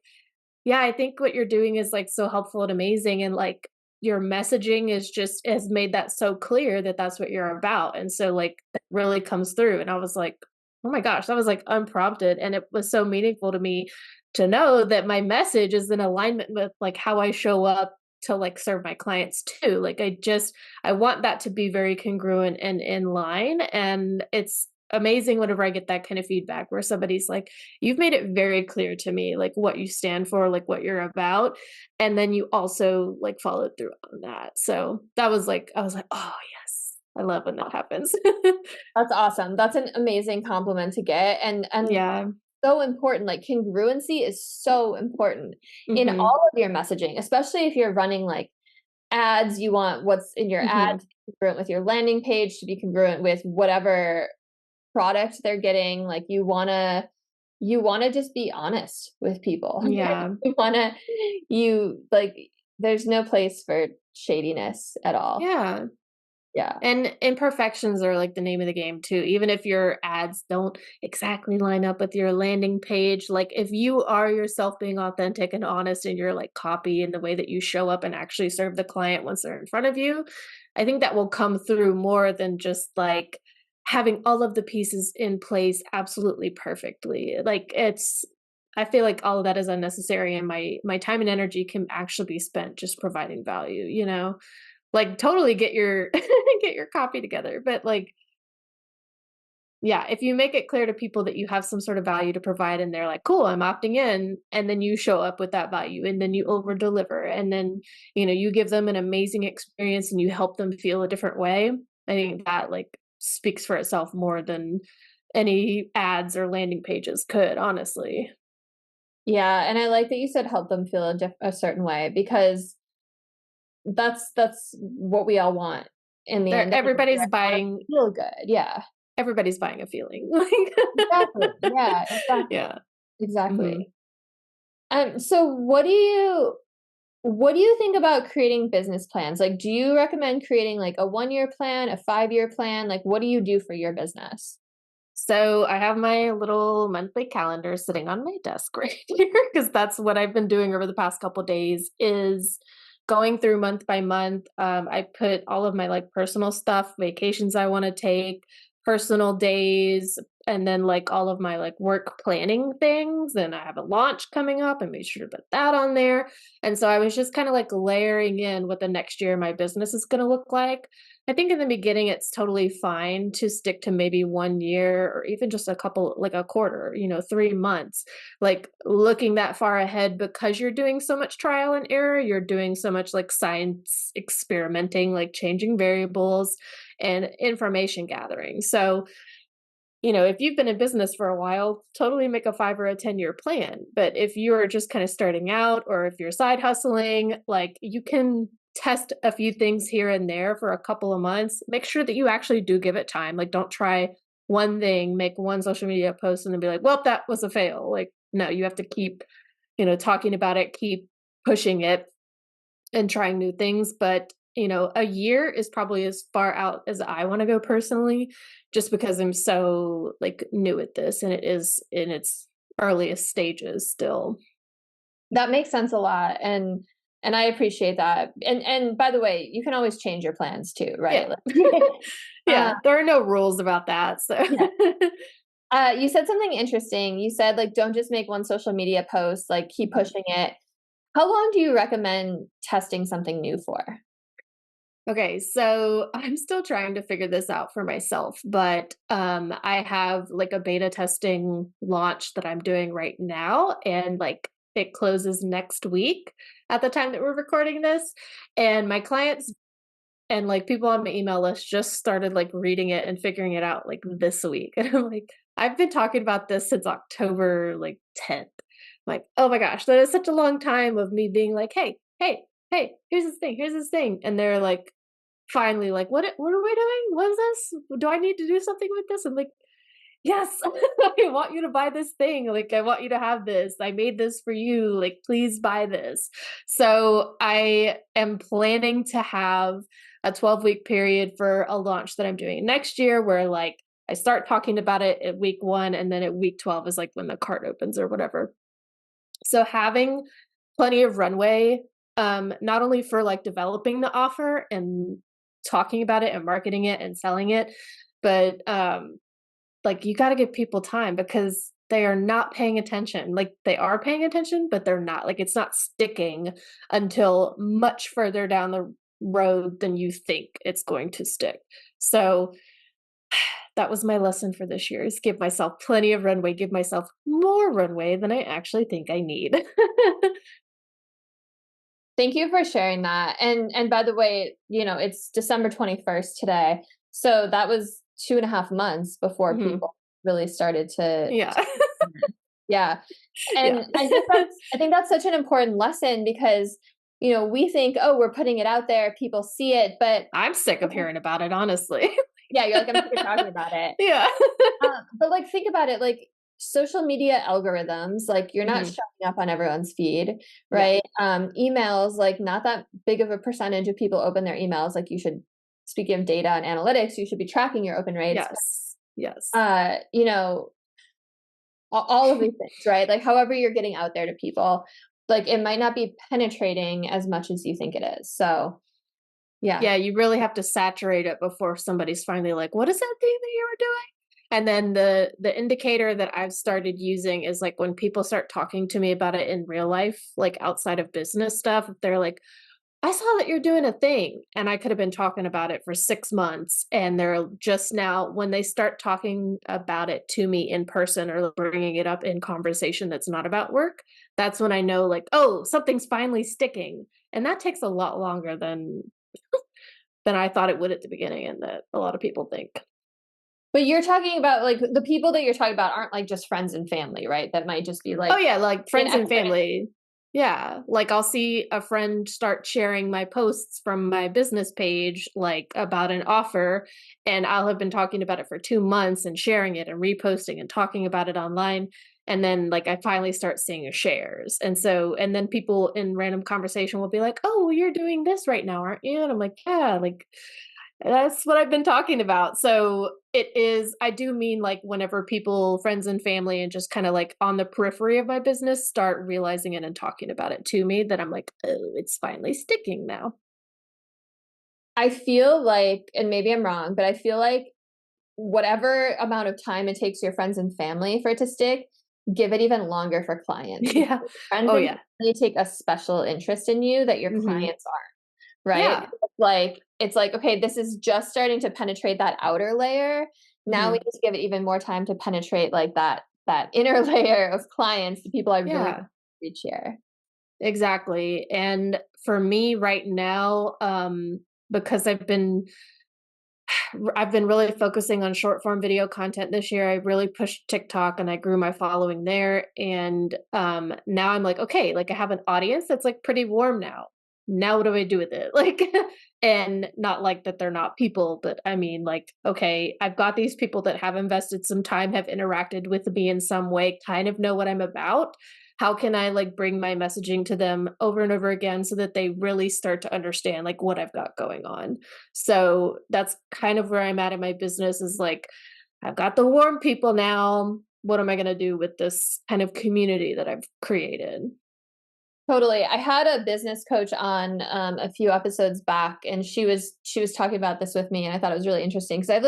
"Yeah, I think what you're doing is like so helpful and amazing, and like your messaging is just has made that so clear that that's what you're about, and so like that really comes through." And I was like, "Oh my gosh," that was like unprompted, and it was so meaningful to me to know that my message is in alignment with like how I show up to like serve my clients too. Like I want that to be very congruent and in line, and it's amazing whenever I get that kind of feedback where somebody's like, "You've made it very clear to me like what you stand for, like what you're about." And then you also like followed through on that. So that was like I was like, "Oh, yes." I love when that happens.
That's awesome. That's an amazing compliment to get, and
Yeah.
so important. Like congruency is so important in
Mhm.
all of your messaging, especially if you're running like ads. You want what's in your ad
Mhm.
to be congruent with your landing page, to be congruent with whatever product they're getting. Like you wanna just be honest with people.
Yeah.
You wanna you like there's no place for shadiness at all.
Yeah.
Yeah.
And imperfections are like the name of the game too. Even if your ads don't exactly line up with your landing page, like if you are yourself being authentic and honest in your like copy and the way that you show up and actually serve the client once they're in front of you, I think that will come through more than just like having all of the pieces in place absolutely perfectly. Like it's I feel like all of that is unnecessary and my time and energy can actually be spent just providing value, you know? Like, totally get your get your copy together, but, like, yeah, if you make it clear to people that you have some sort of value to provide and they're like, "Cool, I'm opting in," and then you show up with that value, and then you over deliver, and then, you give them an amazing experience and you help them feel a different way, I think that, like, speaks for itself more than any ads or landing pages could, honestly.
Yeah, and I like that you said help them feel a certain way because that's what we all want in the
They're
end of the day.
everybody's
I want 'em
buying
to feel good. Yeah.
everybody's buying a feeling,
Exactly. Yeah,
like
exactly.
Yeah. Mhm.
Exactly. So what do you think about creating business plans? Like, do you recommend creating like a 1-year plan, a 5-year plan? Like, what do you do for your business?
So I have my little monthly calendar sitting on my desk right here because that's what I've been doing over the past couple days is going through month by month. I put all of my like personal stuff, vacations I want to take, personal days, and then like all of my like work planning things. And I have a launch coming up. I made sure to put that on there. And so I was just kind of like layering in what the next year of my business is going to look like. I think in the beginning, it's totally fine to stick to maybe 1 year or even just a couple, like a quarter, 3 months. Like looking that far ahead because you're doing so much trial and error, you're doing so much like science experimenting, like changing variables and information gathering. So, if you've been in business for a while, totally make a 5 or a 10-year plan. But if you're just kind of starting out or if you're side hustling, like you can test a few things here and there for a couple of months. Make sure that you actually do give it time. Like don't try one thing, make one social media post and then be like, well, that was a fail. Like, no, you have to keep, talking about it, keep pushing it and trying new things. But, a year is probably as far out as I want to go personally, just because I'm so like new at this and it is in its earliest stages still.
That makes sense a lot, and I appreciate that. And by the way, you can always change your plans too, right?
Yeah.
Like, uh,
Yeah. There are no rules about that. So
yeah. You said something interesting. You said like, don't just make one social media post. Like, keep pushing it. How long do you recommend testing something new for?
Okay, so I'm still trying to figure this out for myself, but I have like a beta testing launch that I'm doing right now, and like it closes next week at the time that we're recording this. And my clients and like people on my email list just started like reading it and figuring it out like this week. And I'm like, I've been talking about this since October like 10th. Like, oh my gosh, that is such a long time of me being like, hey, here's this thing. And they're like, finally like, what are we doing? What is this? Do I need to do something with this? I'm like, yes, I want you to buy this thing. Like, I want you to have this. I made this for you. Like, please buy this. So I am planning to have a 12-week period for a launch that I'm doing next year where like I start talking about it at week 1 and then at week 12 is like when the cart opens or whatever. So having plenty of runway, not only for like developing the offer and talking about it and marketing it and selling it, but like you got to give people time because they are not paying attention. Like they are paying attention, but they're not. Like it's not sticking until much further down the road than you think it's going to stick. So that was my lesson for this year is give myself plenty of runway, give myself more runway than I actually think I need.
Thank you for sharing that. And by the way, it's December 21st today. So that was 2.5 months before
Mhm.
people really started
Yeah.
yeah.
Yeah.
And I think that's such an important lesson because, we think, oh, we're putting it out there, people see it, but
I'm sick of hearing about it, honestly.
yeah, you're like, I'm sick of talking about it.
Yeah.
But like, think about it, like social media algorithms, like you're not
Mhm.
showing up on everyone's feed,
Yeah.
right? Emails, like not that big of a percentage of people open their emails. Like you should speaking of data and analytics, you should be tracking your open rates.
Yes. Yes.
You know, all of these things, right? Like however you're getting out there to people, like it might not be penetrating as much as you think it is. So
Yeah, you really have to saturate it before somebody's finally like, what is that thing that you were doing? And then the indicator that I've started using is like when people start talking to me about it in real life, like outside of business stuff, if they're like, I saw that you're doing a thing, and I could have been talking about it for 6 months, and they're just now, when they start talking about it to me in person or bringing it up in conversation that's not about work, that's when I know like, oh, something's finally sticking. And that takes a lot longer than I thought it would at the beginning, and that a lot of people think.
but you're talking about like the people that you're talking about aren't like just friends and family, right? That might just be like,
Oh yeah, like friends and
expert.
family. Yeah, like I'll see a friend start sharing my posts from my business page, like about an offer, and I'll have been talking about it for 2 months and sharing it and reposting and talking about it online. And then like I finally start seeing shares. And so, and then people in random conversation will be like, oh, well, you're doing this right now, aren't you? And I'm like, yeah, like that's what I've been talking about. So it is, I do mean like whenever people, friends and family, and just kind of like on the periphery of my business start realizing it and talking about it to me, that I'm like, oh, it's finally sticking now.
I feel like, and maybe I'm wrong, but I feel like whatever amount of time it takes your friends and family for it to stick, give it even longer for clients.
Yeah.
Friends
Oh,
and
yeah.
family take a special interest in you that your
Hmm.
clients aren't, right?
Yeah.
It's like, okay, this is just starting to penetrate that outer layer. Now we
Hmm.
need to give it even more time to penetrate like that inner layer of clients, the people I really
Yeah.
reach here.
Exactly. And for me right now, because I've been really focusing on short form video content this year. I really pushed TikTok and I grew my following there. And now I'm like, okay, like I have an audience that's like pretty warm now. Now what do I do with it? Like, and not like that they're not people, but I mean, like, okay, I've got these people that have invested some time, have interacted with me in some way, kind of know what I'm about. How can I like bring my messaging to them over and over again so that they really start to understand like what I've got going on? So that's kind of where I'm at in my business, is like, I've got the warm people now. What am I going to do with this kind of community that I've created?
Totally. I had a business coach on a few episodes back, and she was talking about this with me, and I thought it was really interesting because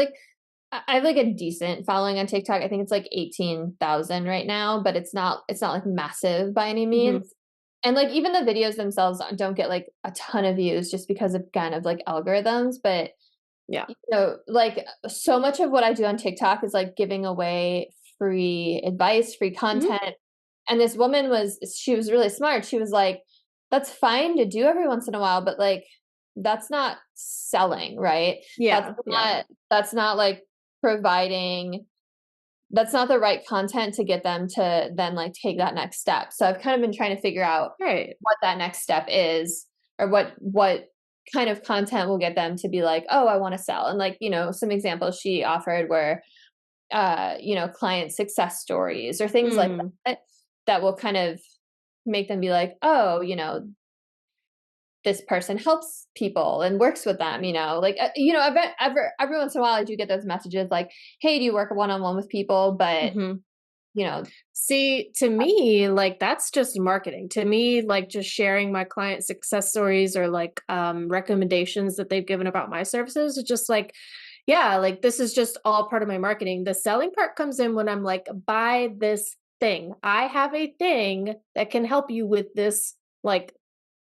I have like a decent following on TikTok. I think it's like 18,000 right now, but it's not like massive by any
Hmm.
means. And like even the videos themselves don't get like a ton of views just because of kind of like algorithms. But
Yeah.
like so much of what I do on TikTok is like giving away free advice, free
Hmm.
content. And this woman she was really smart. She was like, that's fine to do every once in a while, but like that's not selling, right? That's
Yeah. Yeah.
not like providing, that's not the right content to get them to then like take that next step. So I've kind of been trying to figure out
Right.
what that next step is, or what kind of content will get them to be like, oh, I want to sell. And like, some examples she offered were client success stories or things like
Mm.
that, that will kind of make them be like, oh, this person helps people and works with them, like, I bet every once in a while I do get those messages like, hey, do you work one-on-one with people? But,
Hmm.
you know,
See, to me, like that's just marketing. To me, like just sharing my client success stories or like recommendations that they've given about my services is just like, yeah, like this is just all part of my marketing. The selling part comes in when I'm like, buy this thing. I have a thing that can help you with this like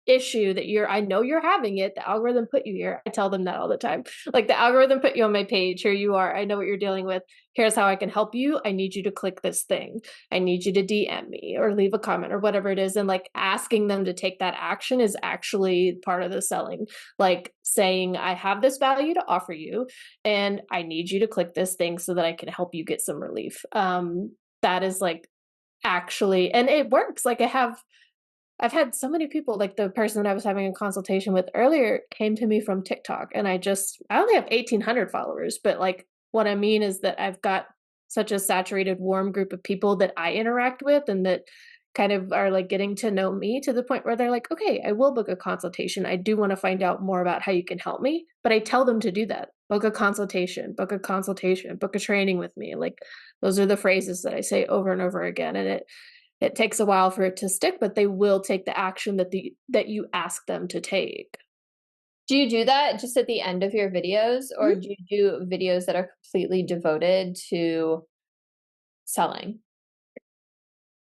issue that I know you're having it. The algorithm put you here. I tell them that all the time. Like the algorithm put you on my page. Here you are. I know what you're dealing with. Here's how I can help you. I need you to click this thing. I need you to DM me or leave a comment or whatever it is. And like asking them to take that action is actually part of the selling. Like saying, I have this value to offer you and I need you to click this thing so that I can help you get some relief. That is like actually, and it works. Like I've had so many people, like the person that I was having a consultation with earlier came to me from TikTok, and I only have 1,800 followers, but like what I mean is that I've got such a saturated, warm group of people that I interact with and that kind of are like getting to know me to the point where they're like, okay, I will book a consultation. I do want to find out more about how you can help me. But I tell them to do that. Book a consultation, book a consultation, book a training with me. Like those are the phrases that I say over and over again. And it takes a while for it to stick, but they will take the action that you ask them to take.
Do you do that just at the end of your videos, or
Mhm.
do you do videos that are completely devoted to selling?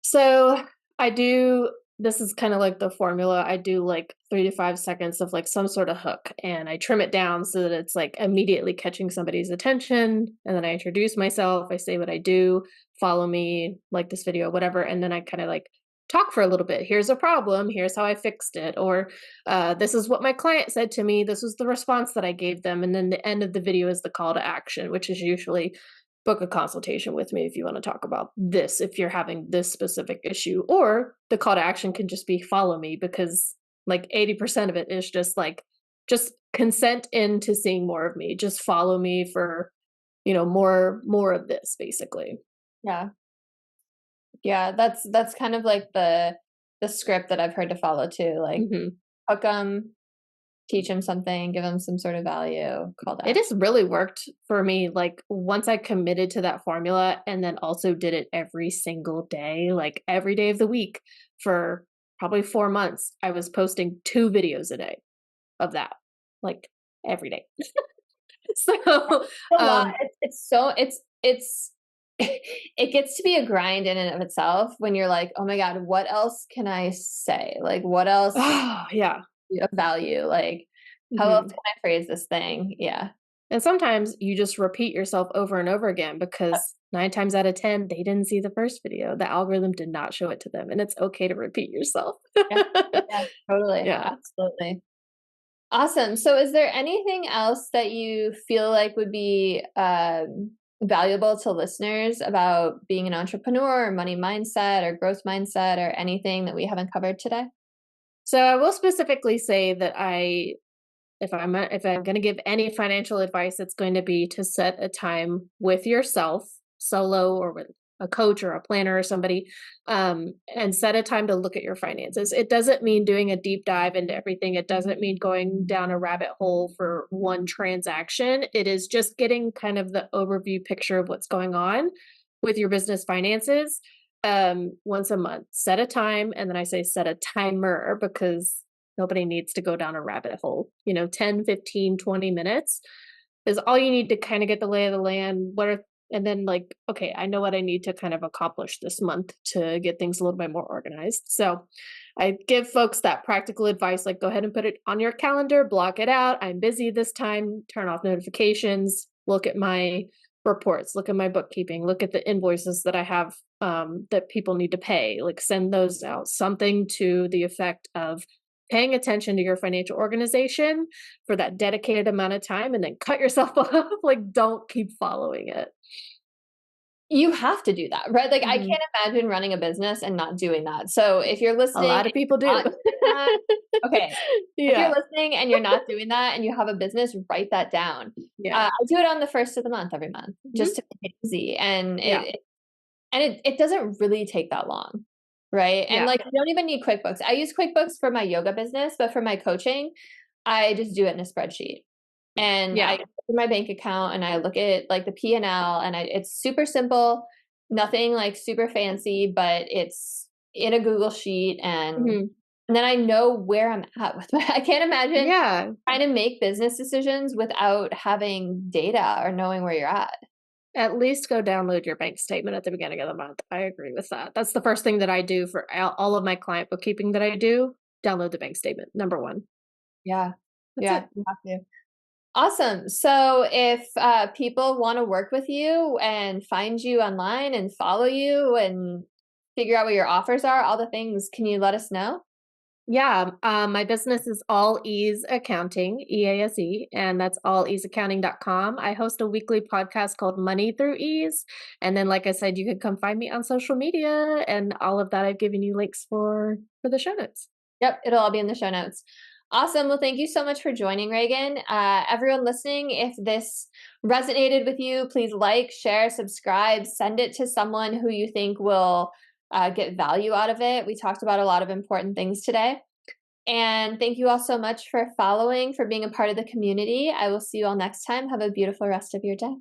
So I do, this is kind of like the formula. I do like 3 to 5 seconds of like some sort of hook and I trim it down so that it's like immediately catching somebody's attention. And then I introduce myself, I say what I do, follow me, like this video, whatever. And then I kind of like talk for a little bit. Here's a problem. Here's how I fixed it. Or this is what my client said to me. This was the response that I gave them. And then the end of the video is the call to action, which is usually book a consultation with me if you want to talk about this, if you're having this specific issue. Or the call to action can just be follow me, because like 80% of it is just like, just consent into seeing more of me. Just follow me for, more of this basically.
Yeah. Yeah, that's kind of like the script that I've heard to follow too, like
Mhm.
hook them, teach them something, give them some sort of value, call to
It
action.
has really worked for me, like, once I committed to that formula and then also did it every single day, like, every day of the week for probably 4 months, I was posting 2 videos a day of that, like, every day. So,
A lot. It's so it's it gets to be a grind in and of itself when you're like, "Oh my god, what else can I say? Like, what else
oh, yeah.
of value? Like, how else
Mhm.
can I phrase this thing?" Yeah.
And sometimes you just repeat yourself over and over again because 9 times out of 10, they didn't see the first video. The algorithm did not show it to them, and it's okay to repeat yourself.
Yeah. Yeah, totally.
Yeah.
Absolutely. Awesome. So is there anything else that you feel like would be valuable to listeners about being an entrepreneur or money mindset or growth mindset or anything that we haven't covered today?
So I will specifically say that if I'm going to give any financial advice, it's going to be to set a time with yourself, solo or with a coach or a planner or somebody, and set a time to look at your finances. It doesn't mean doing a deep dive into everything. It doesn't mean going down a rabbit hole for one transaction. It is just getting kind of the overview picture of what's going on with your business finances once a month. Set a time, and then I say set a timer because nobody needs to go down a rabbit hole. 10, 15, 20 minutes is all you need to kind of get the lay of the land. And then like, okay, I know what I need to kind of accomplish this month to get things a little bit more organized. So I give folks that practical advice, like go ahead and put it on your calendar, block it out. I'm busy this time, turn off notifications, look at my reports, look at my bookkeeping, look at the invoices that I have that people need to pay, like send those out. Something to the effect of paying attention to your financial organization for that dedicated amount of time and then cut yourself off. Like, don't keep following it.
You have to do that, right? Like, I
Mhm.
can't imagine running a business and not doing that. So if you're
A
listening
lot of
and
people
you're
do.
not doing that, okay. If you're
Yeah.
listening and you're not doing that and you have a business, write that down.
Yeah.
I do it on the first of the month every month just
Mhm.
to make it easy, and
Yeah.
it doesn't really take that long, right? And,
Yeah.
like, you don't even need QuickBooks. I use QuickBooks for my yoga business, but for my coaching, I just do it in a spreadsheet. And I
Yeah.
go through my bank account and I look at, like, the P&L, and it's super simple, nothing, like, super fancy, but it's in a Google sheet,
Mhm.
and then I know where I'm at with my I can't imagine
Yeah.
trying to make business decisions without having data or knowing where you're at.
At least go download your bank statement at the beginning of the month. I agree with that. That's the first thing that I do for all of my client bookkeeping that I do. Download the bank statement. Number one.
Yeah.
That's
Yeah,
it.
you have to. Awesome. So if people want to work with you and find you online and follow you and figure out what your offers are, all the things, can you let us know?
Yeah, my business is All Ease Accounting, EASE, and that's alleaseaccounting.com. I host a weekly podcast called Money Through Ease. And then, like I said, you could come find me on social media and all of that. I've given you links for the show notes.
Yep, it'll all be in the show notes. Awesome. Well, thank you so much for joining, Reagan. Everyone listening, if this resonated with you, please like, share, subscribe, send it to someone who you think will get value out of it. We talked about a lot of important things today. And thank you all so much for following, for being a part of the community. I will see you all next time. Have a beautiful rest of your day.